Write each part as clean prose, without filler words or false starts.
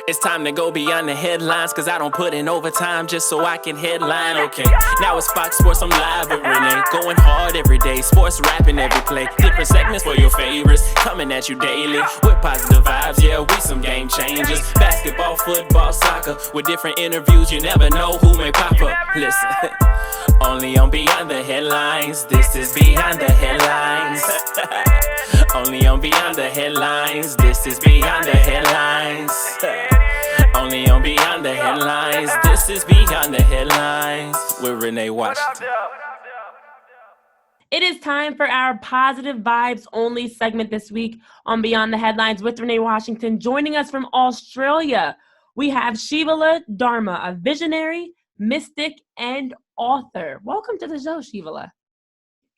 It's time to go beyond the headlines, cause I don't put in overtime just so I can headline. Okay, now it's Fox Sports, I'm live with Renee. Going hard every day, sports rapping every play. Different segments for your favorites, coming at you daily with positive vibes. Yeah, we some game changers. Basketball, football, soccer, with different interviews, you never know who may pop up. Listen, only on Beyond the Headlines. This is Beyond the Headlines. Only on Beyond the Headlines. This is Beyond the Headlines. Only on Beyond the Headlines. This is Beyond the Headlines with Renee Washington. It is time for our positive vibes only segment this week on Beyond the Headlines with Renee Washington. Joining us from Australia, we have Shivallah Dharma, a visionary, mystic, and author. Welcome to the show, Shivallah.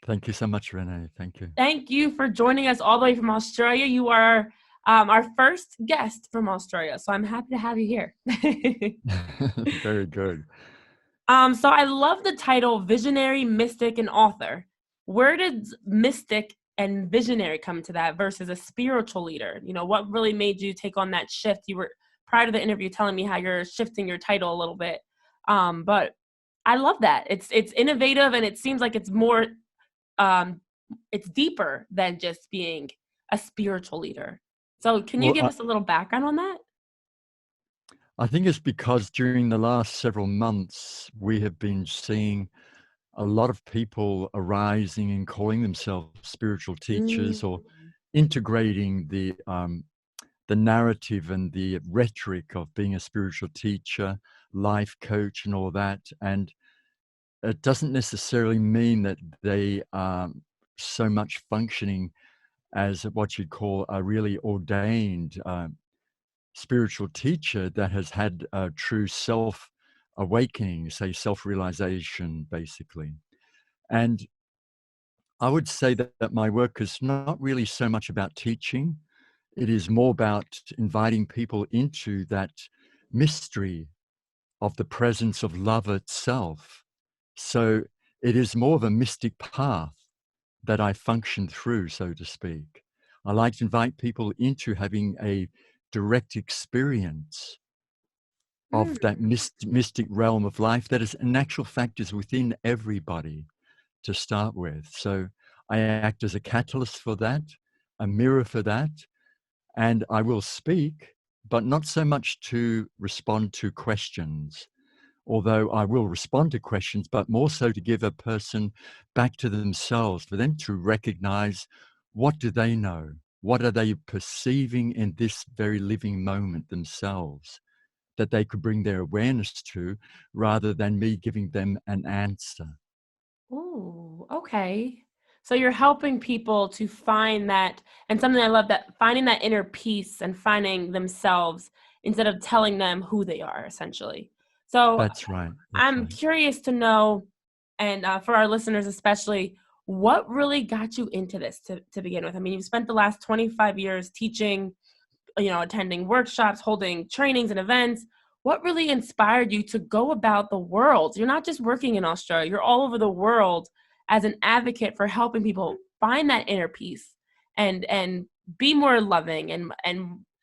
Thank you so much, Renee. Thank you. Thank you for joining us all the way from Australia. You are our first guest from Australia, so I'm happy to have you here. Very good. So I love the title, Visionary, Mystic, and Author. Where did mystic and visionary come to that versus a spiritual leader? You know, what really made you take on that shift? You were, prior to the interview, telling me how you're shifting your title a little bit. But I love that. It's innovative, and it seems like it's more, it's deeper than just being a spiritual leader. So can you give us a little background on that? I think it's because during the last several months, we have been seeing a lot of people arising and calling themselves spiritual teachers or integrating the narrative and the rhetoric of being a spiritual teacher, life coach, and all that. And it doesn't necessarily mean that they are so much functioning as what you'd call a really ordained spiritual teacher that has had a true self-awakening, say self-realization, basically. And I would say that my work is not really so much about teaching. It is more about inviting people into that mystery of the presence of love itself. So it is more of a mystic path that I function through, so to speak. I like to invite people into having a direct experience of that mystic realm of life that is, in actual fact, is within everybody to start with. So I act as a catalyst for that, a mirror for that, and I will speak, but not so much to respond to questions, although I will respond to questions, but more so to give a person back to themselves, for them to recognize, what do they know? What are they perceiving in this very living moment themselves that they could bring their awareness to, rather than me giving them an answer? Oh, okay. So you're helping people to find that, and something I love, that finding that inner peace and finding themselves instead of telling them who they are, essentially. So That's right. I'm curious to know, and for our listeners especially, what really got you into this to begin with? I mean, you've spent the last 25 years teaching, attending workshops, holding trainings and events. What really inspired you to go about the world? You're not just working in Australia, you're all over the world as an advocate for helping people find that inner peace and be more loving and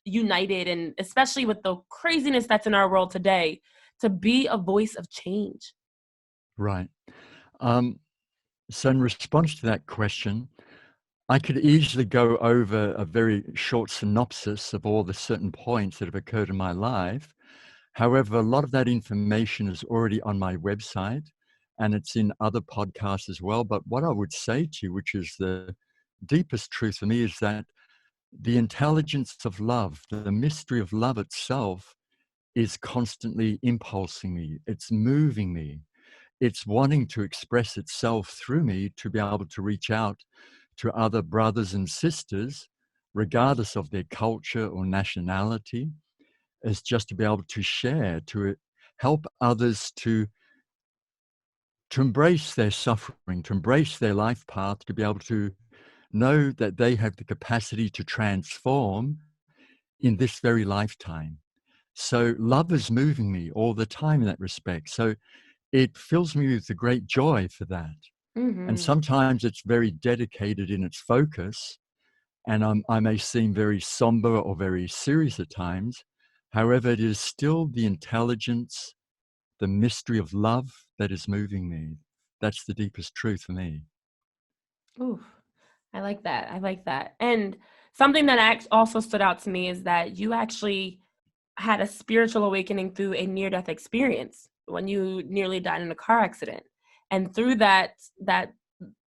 united, and especially with the craziness that's in our world today, to be a voice of change. Right. So in response to that question, I could easily go over a very short synopsis of all the certain points that have occurred in my life. However, a lot of that information is already on my website, and it's in other podcasts as well. But what I would say to you, which is the deepest truth for me, is that the intelligence of love, the mystery of love itself, is constantly impulsing me. It's moving me. It's wanting to express itself through me to be able to reach out to other brothers and sisters, regardless of their culture or nationality, is just to be able to share, to help others to embrace their suffering, to embrace their life path, to be able to know that they have the capacity to transform in this very lifetime. So love is moving me all the time in that respect. So it fills me with a great joy for that. And sometimes it's very dedicated in its focus, and I may seem very somber or very serious at times, However, it is still the intelligence, the mystery of love that is moving me. That's the deepest truth for me. Ooh, I like that. I like that. And something that also stood out to me is that you actually had a spiritual awakening through a near-death experience when you nearly died in a car accident. And through that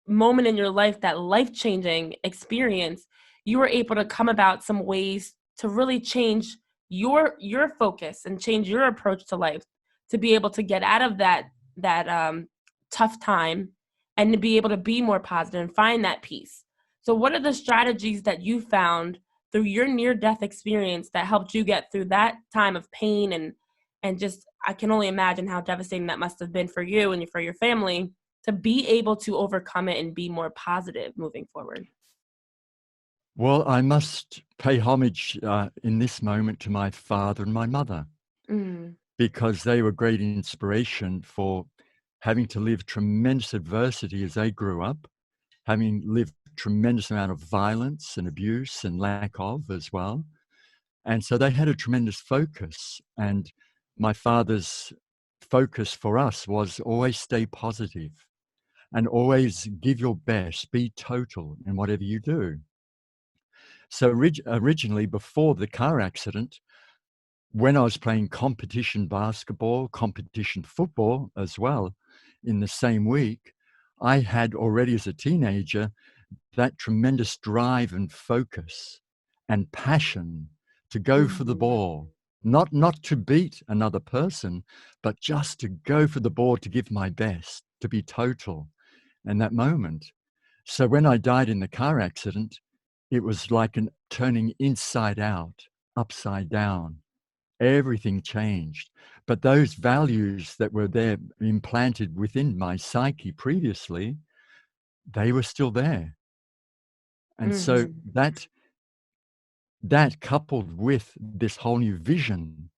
moment in your life, that life-changing experience, you were able to come about some ways to really change your focus and change your approach to life, to be able to get out of that tough time and to be able to be more positive and find that peace. So what are the strategies that you found through your near-death experience that helped you get through that time of pain and just, I can only imagine how devastating that must have been for you and for your family, to be able to overcome it and be more positive moving forward? Well, I must pay homage in this moment to my father and my mother, Mm, because they were great inspiration for having to live tremendous adversity as they grew up, having lived tremendous amount of violence and abuse and lack of as well. And so they had a tremendous focus. And my father's focus for us was always stay positive and always give your best, be total in whatever you do. So originally, before the car accident, when I was playing competition basketball, competition football as well, in the same week, I had already as a teenager that tremendous drive and focus and passion to go for the mhm, ball, not to beat another person, but just to go for the ball, to give my best, to be total in that moment. So when I died in the car accident, it was like an turning inside out, upside down. Everything changed. But those values that were there implanted within my psyche previously, they were still there. And so mhm, that coupled with this whole new vision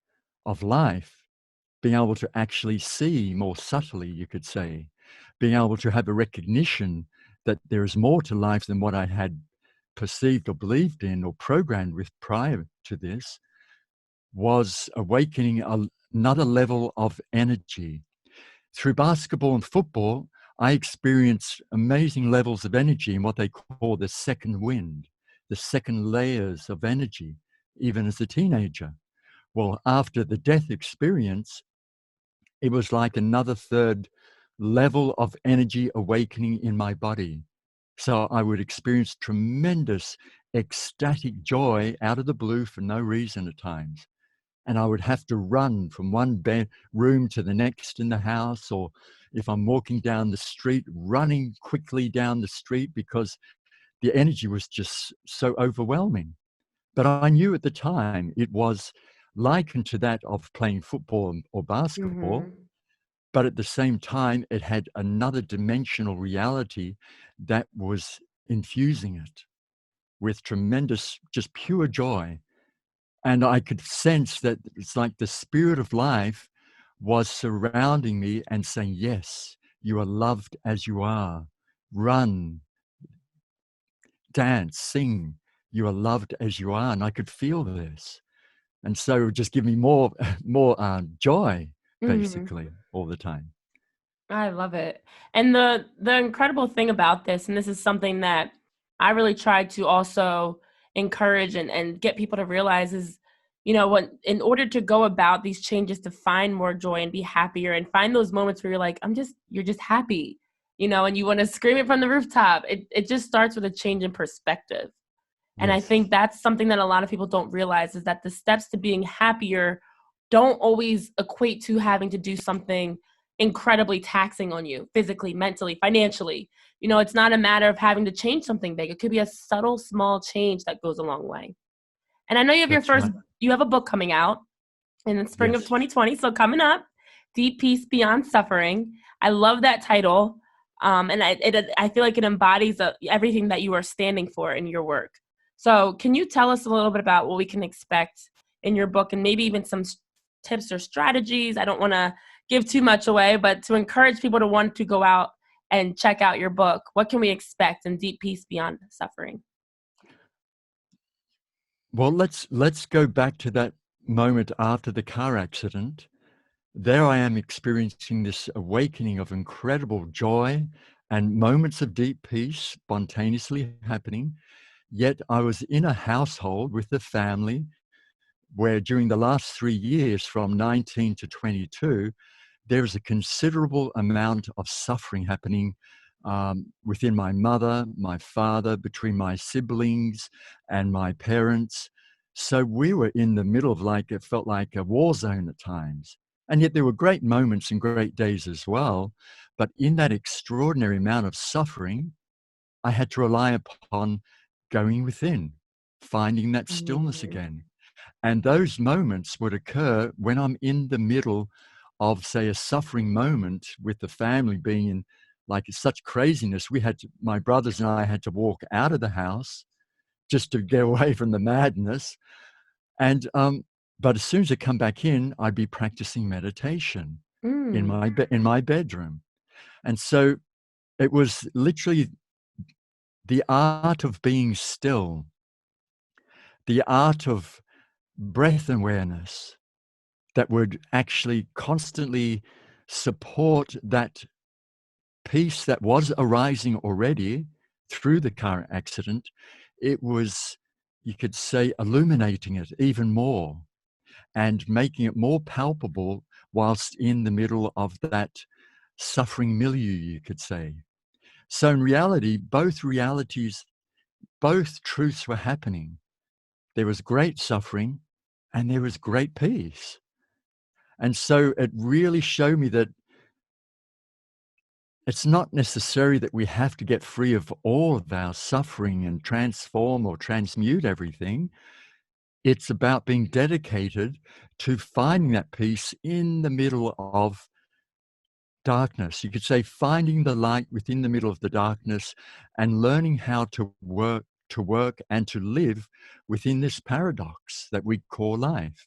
of life, being able to actually see more subtly, you could say, being able to have a recognition that there is more to life than what I had perceived or believed in or programmed with prior to this, was awakening another level of energy. Through basketball and football, I experienced amazing levels of energy in what they call the second wind, the second layers of energy, even as a teenager. Well, after the death experience, it was like another third level of energy awakening in my body. So I would experience tremendous ecstatic joy out of the blue for no reason at times. And I would have to run from one room to the next in the house, or if I'm walking down the street, running quickly down the street because the energy was just so overwhelming. But I knew at the time it was likened to that of playing football or basketball, mhm, but at the same time, it had another dimensional reality that was infusing it with tremendous, just pure joy. And I could sense that it's like the spirit of life was surrounding me and saying, yes, you are loved as you are. Run, dance, sing. You are loved as you are. And I could feel this. And so it would just give me more, more joy, mhm. basically, all the time. I love it. And the incredible thing about this, and this is something that I really try to also encourage and get people to realize, is, when in order to go about these changes to find more joy and be happier and find those moments where you're like, you're just happy, and you want to scream it from the rooftop. It just starts with a change in perspective. And I Yes. think that's something that a lot of people don't realize, is that the steps to being happier don't always equate to having to do something incredibly taxing on you physically, mentally, financially. It's not a matter of having to change something big. It could be a subtle, small change that goes a long way. And I know That's right. you have a book coming out in the spring of Yes. 2020. So coming up, Deep Peace Beyond Suffering. I love that title. And I feel like it embodies everything that you are standing for in your work. So can you tell us a little bit about what we can expect in your book, and maybe even some tips or strategies? I don't want to give too much away, but to encourage people to want to go out and check out your book, what can we expect in Deep Peace Beyond Suffering? Well, let's go back to that moment after the car accident, there I am experiencing this awakening of incredible joy and moments of deep peace spontaneously happening. Yet I was in a household with the family where during the last 3 years, from 19 to 22, there is a considerable amount of suffering happening within my mother, my father, between my siblings and my parents. So we were in the middle of, like, it felt like a war zone at times. And yet there were great moments and great days as well. But in that extraordinary amount of suffering, I had to rely upon going within, finding that stillness Mm. again. And those moments would occur when I'm in the middle of, say, a suffering moment with the family being in, like, such craziness. My brothers and I had to walk out of the house just to get away from the madness. And, but as soon as I come back in, I'd be practicing meditation in Mm. my bedroom. And so it was literally the art of being still, the art of breath awareness, that would actually constantly support that peace that was arising already through the car accident. It was, you could say, illuminating it even more and making it more palpable whilst in the middle of that suffering milieu, you could say. So in reality, both truths were happening. There was great suffering and there was great peace. And so it really showed me that it's not necessary that we have to get free of all of our suffering and transform or transmute everything. It's about being dedicated to finding that peace in the middle of darkness. You could say finding the light within the middle of the darkness and learning how to work and to live within this paradox that we call life.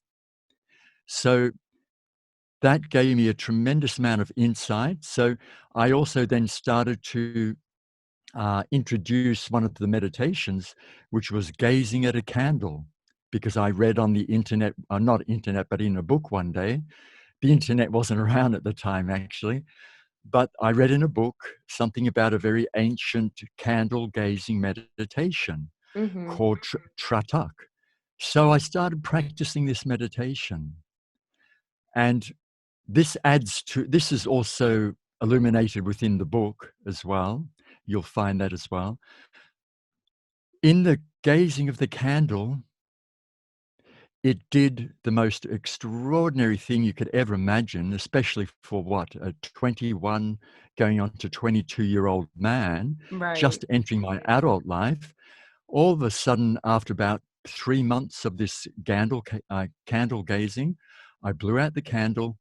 So that gave me a tremendous amount of insight. So I also then started to introduce one of the meditations, which was gazing at a candle, because I read on the internet, not internet, but in a book one day. The internet wasn't around at the time, actually, but I read in a book something about a very ancient candle gazing meditation Mm-hmm. called Tratak. So I started practicing this meditation. And this is also illuminated within the book as well. You'll find that as well. In the gazing of the candle, it did the most extraordinary thing you could ever imagine, especially for a 21 going on to 22-year-old man, Right. just entering my adult life. All of a sudden, after about 3 months of this candle gazing, I blew out the candle,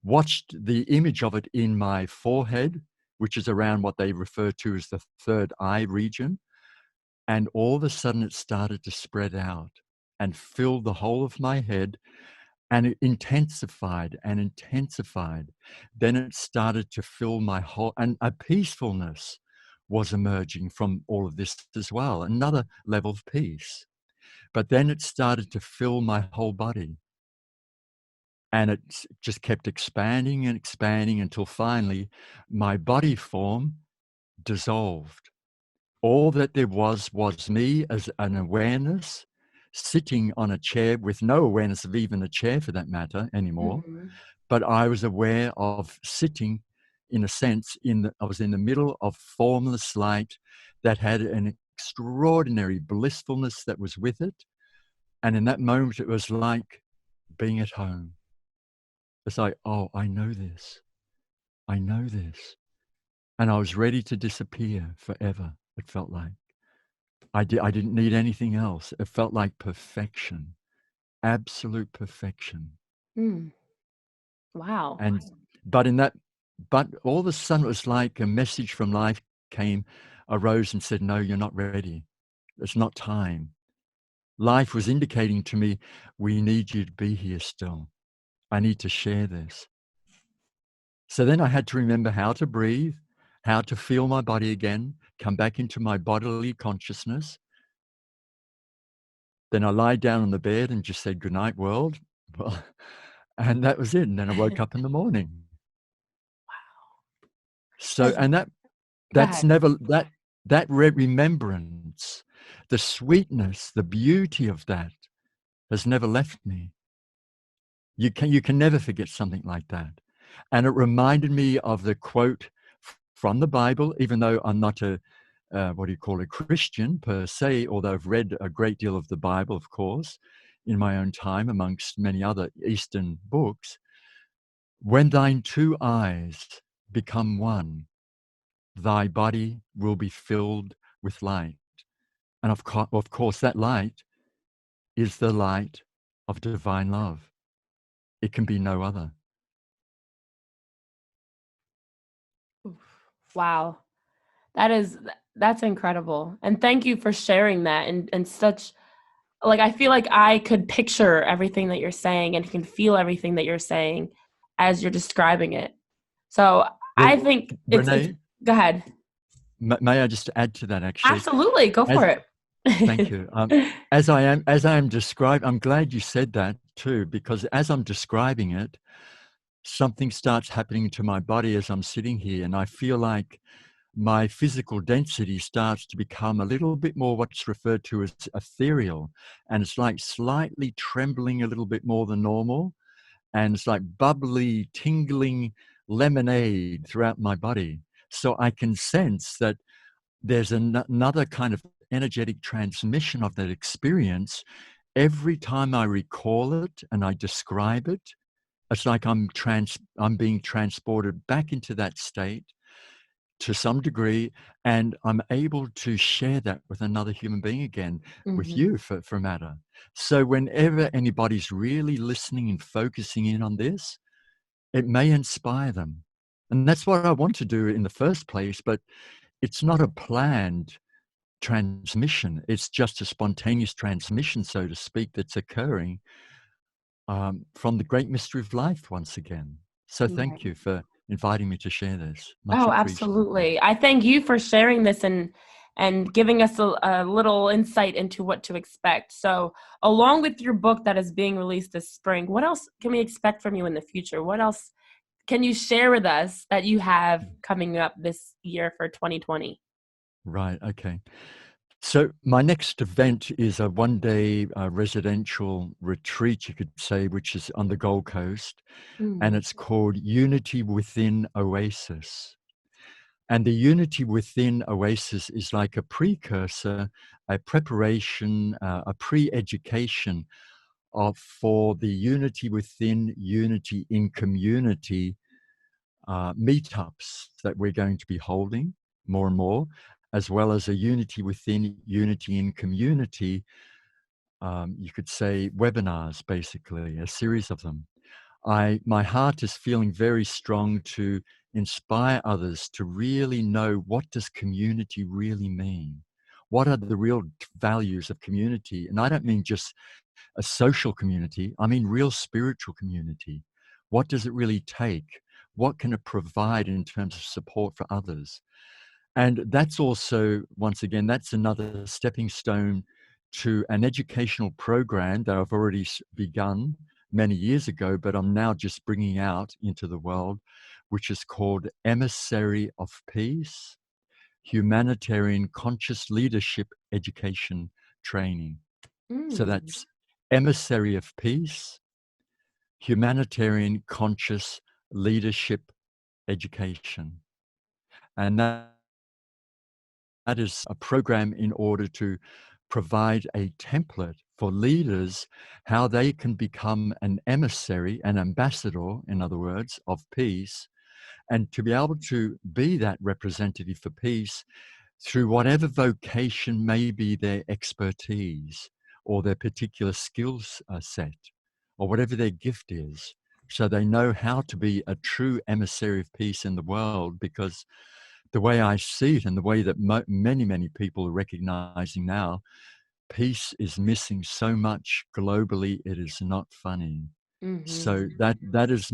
watched the image of it in my forehead, which is around what they refer to as the third eye region. And all of a sudden it started to spread out and fill the whole of my head, and it intensified and intensified. Then it started to fill my whole, and a peacefulness was emerging from all of this as well, another level of peace. But then it started to fill my whole body. And it just kept expanding and expanding until finally my body form dissolved. All that there was me as an awareness sitting on a chair with no awareness of even a chair for that matter anymore. Mm-hmm. But I was aware of sitting, in a sense, I was in the middle of formless light that had an extraordinary blissfulness that was with it. And in that moment, it was like being at home. It's like, oh, I know this. I know this. And I was ready to disappear forever, it felt like. I didn't need anything else. It felt like perfection, absolute perfection. Mm. Wow. And but in that, but all of a sudden it was like a message from life arose and said, no, you're not ready. It's not time. Life was indicating to me, we need you to be here still. I need to share this. So then I had to remember how to breathe, how to feel my body again, come back into my bodily consciousness. Then I lie down on the bed and just said, "Good night, world." Well, and that was it. And then I woke up in the morning. So, As- and Go that's ahead. never that remembrance, the sweetness, the beauty of that has never left me. You can never forget something like that. And it reminded me of the quote from the Bible, even though I'm not a what do you call a Christian per se, although I've read a great deal of the Bible, of course, in my own time, amongst many other Eastern books. When thine two eyes become one, thy body will be filled with light. And of course, that light is the light of divine love. It can be no other. Oof. Wow. That's incredible. And thank you for sharing that and such, like, I feel like I could picture everything that you're saying and can feel everything that you're saying as you're describing it. So I Well, think it's Renee, go ahead. may I just add to that actually? Absolutely, go for As it. Thank you. As I am describing, I'm glad you said that too, because as I'm describing it, something starts happening to my body as I'm sitting here, and I feel like my physical density starts to become a little bit more what's referred to as ethereal, and it's like slightly trembling a little bit more than normal, and it's like bubbly, tingling lemonade throughout my body. So I can sense that there's another kind of energetic transmission of that experience every time I recall it and I describe it. It's like I'm being transported back into that state to some degree, and I'm able to share that with another human being again, with Mhm. you for matter. So whenever anybody's really listening and focusing in on this, it may inspire them. And that's what I want to do in the first place, but it's not a planned transmission. It's just a spontaneous transmission, so to speak, that's occurring from the great mystery of life once again. So thank Right. you for inviting me to share this. Much Oh, appreciated. absolutely. I thank you for sharing this and giving us a little insight into what to expect. So, along with your book that is being released this spring, what else can we expect from you in the future? What else can you share with us that you have coming up this year for 2020? Right. Okay. So my next event is a one-day residential retreat, you could say, which is on the Gold Coast, and Mm. it's called Unity Within Oasis. And the Unity Within Oasis is like a precursor, a preparation, a pre-education for the Unity Within, Unity in Community meetups that we're going to be holding more and more, as well as a Unity Within, Unity in Community, you could say webinars, basically, a series of them. My heart is feeling very strong to inspire others to really know, what does community really mean? What are the real values of community? And I don't mean just a social community, I mean real spiritual community. What does it really take? What can it provide in terms of support for others? And that's also, once again, that's another stepping stone to an educational program that I've already begun many years ago, but I'm now just bringing out into the world, which is called Emissary of Peace, Humanitarian Conscious Leadership Education Training. So Mm. that's Emissary of Peace, Humanitarian Conscious Leadership Education. And that is a program in order to provide a template for leaders, how they can become an emissary, an ambassador, in other words, of peace, and to be able to be that representative for peace through whatever vocation may be their expertise or their particular skills set or whatever their gift is. So they know how to be a true emissary of peace in the world, because the way I see it and the way that many, many people are recognizing now, peace is missing so much globally, it is not funny. Mhm. So that is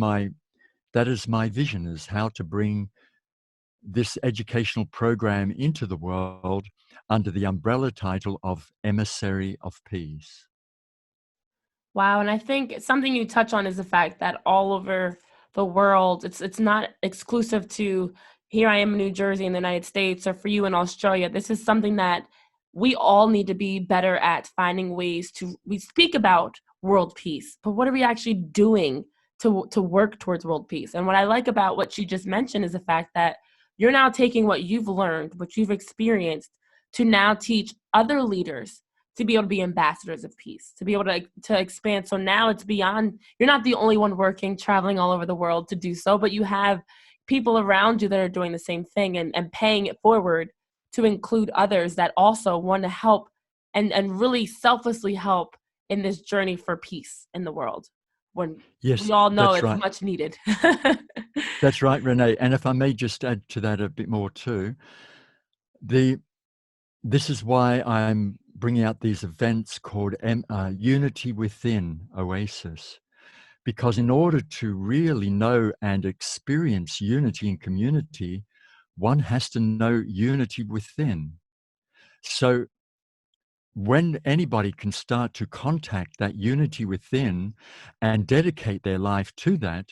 my vision, is how to bring this educational program into the world under the umbrella title of Emissary of Peace. Wow, and I think something you touch on is the fact that all over the world, it's not exclusive to here I am in New Jersey in the United States or for you in Australia. This is something that we all need to be better at finding ways to we speak about world peace, but what are we actually doing to work towards world peace? And what I like about what you just mentioned is the fact that you're now taking what you've learned, what you've experienced, to now teach other leaders to be able to be ambassadors of peace, to be able to expand. So now it's beyond, you're not the only one working, traveling all over the world to do so, but you have people around you that are doing the same thing and paying it forward to include others that also want to help and really selflessly help in this journey for peace in the world, when Yes, we all know that's it's right. much needed. That's right, Renee. And if I may just add to that a bit more too, this is why I'm bringing out these events called Unity Within Oasis. Because in order to really know and experience unity in community, one has to know unity within. So when anybody can start to contact that unity within and dedicate their life to that,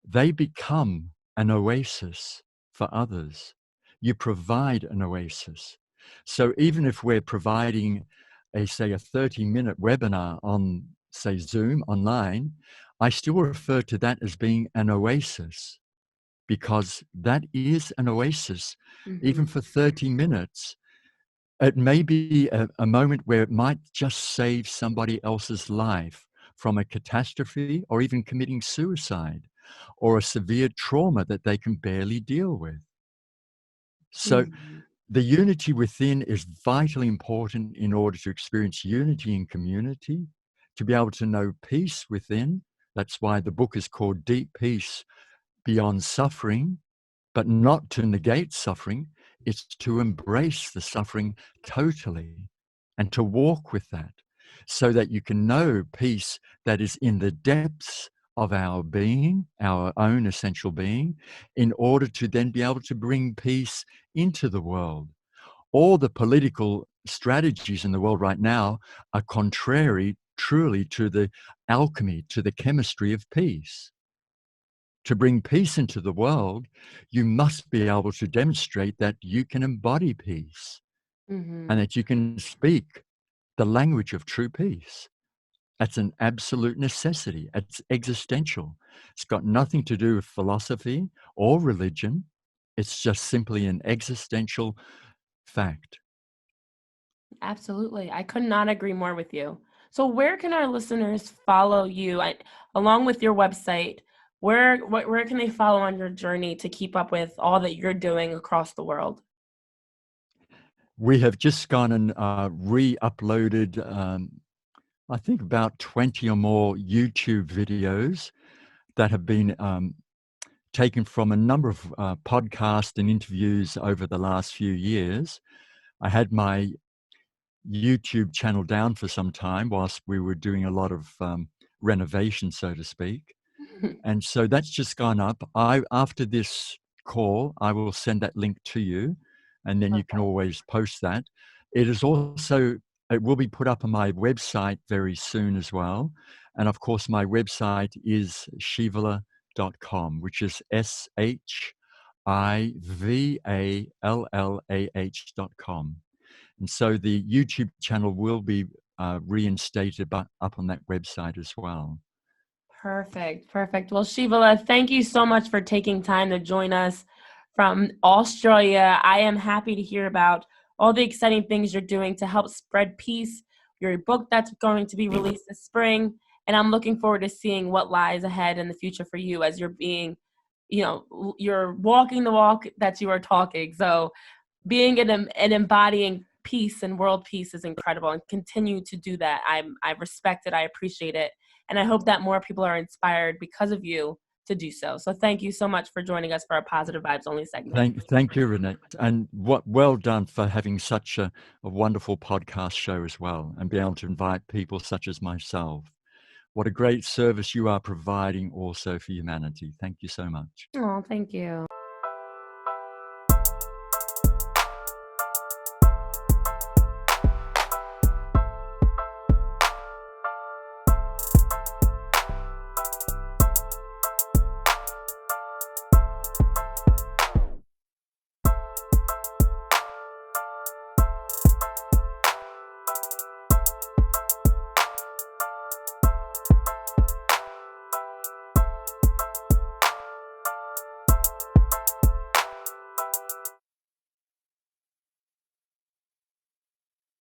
they become an oasis for others. You provide an oasis. So even if we're providing say a 30-minute webinar on, say, Zoom online, I still refer to that as being an oasis, because that is an oasis. Even Mhm. for 30 minutes, it may be a moment where it might just save somebody else's life from a catastrophe or even committing suicide or a severe trauma that they can barely deal with. So Mhm. the unity within is vitally important in order to experience unity in community, to be able to know peace within. That's why the book is called Deep Peace Beyond Suffering, but not to negate suffering. It's to embrace the suffering totally and to walk with that so that you can know peace that is in the depths of our being, our own essential being, in order to then be able to bring peace into the world. All the political strategies in the world right now are contrary truly to the alchemy, to the chemistry of peace. To bring peace into the world, you must be able to demonstrate that you can embody peace and Mhm. that you can speak the language of true peace. That's an absolute necessity. It's existential. It's got nothing to do with philosophy or religion. It's just simply an existential fact. Absolutely. I could not agree more with you. So where can our listeners follow you? Along with your website, where can they follow on your journey to keep up with all that you're doing across the world? We have just gone and re-uploaded, I think, about 20 or more YouTube videos that have been taken from a number of podcasts and interviews over the last few years. I had my YouTube channel down for some time whilst we were doing a lot of renovation, so to speak. And so that's just gone up. After this call, I will send that link to you, and then you can Okay. always post that. It is also, it will be put up on my website very soon as well. And of course, my website is shivallah.com, which is SHIVALLAH.com. And so the YouTube channel will be reinstated up on that website as well. Perfect. Perfect. Well, Shivallah, thank you so much for taking time to join us from Australia. I am happy to hear about all the exciting things you're doing to help spread peace, your book that's going to be released this spring, and I'm looking forward to seeing what lies ahead in the future for you as you're being, you're walking the walk that you are talking. So being and embodying peace and world peace is incredible, and continue to do that. I respect it. I appreciate it. And I hope that more people are inspired because of you to do so. So thank you so much for joining us for our Positive Vibes Only segment. Thank you, Renee. And well done for having such a wonderful podcast show as well, and be able to invite people such as myself. What a great service you are providing also for humanity. Thank you so much. Oh, thank you.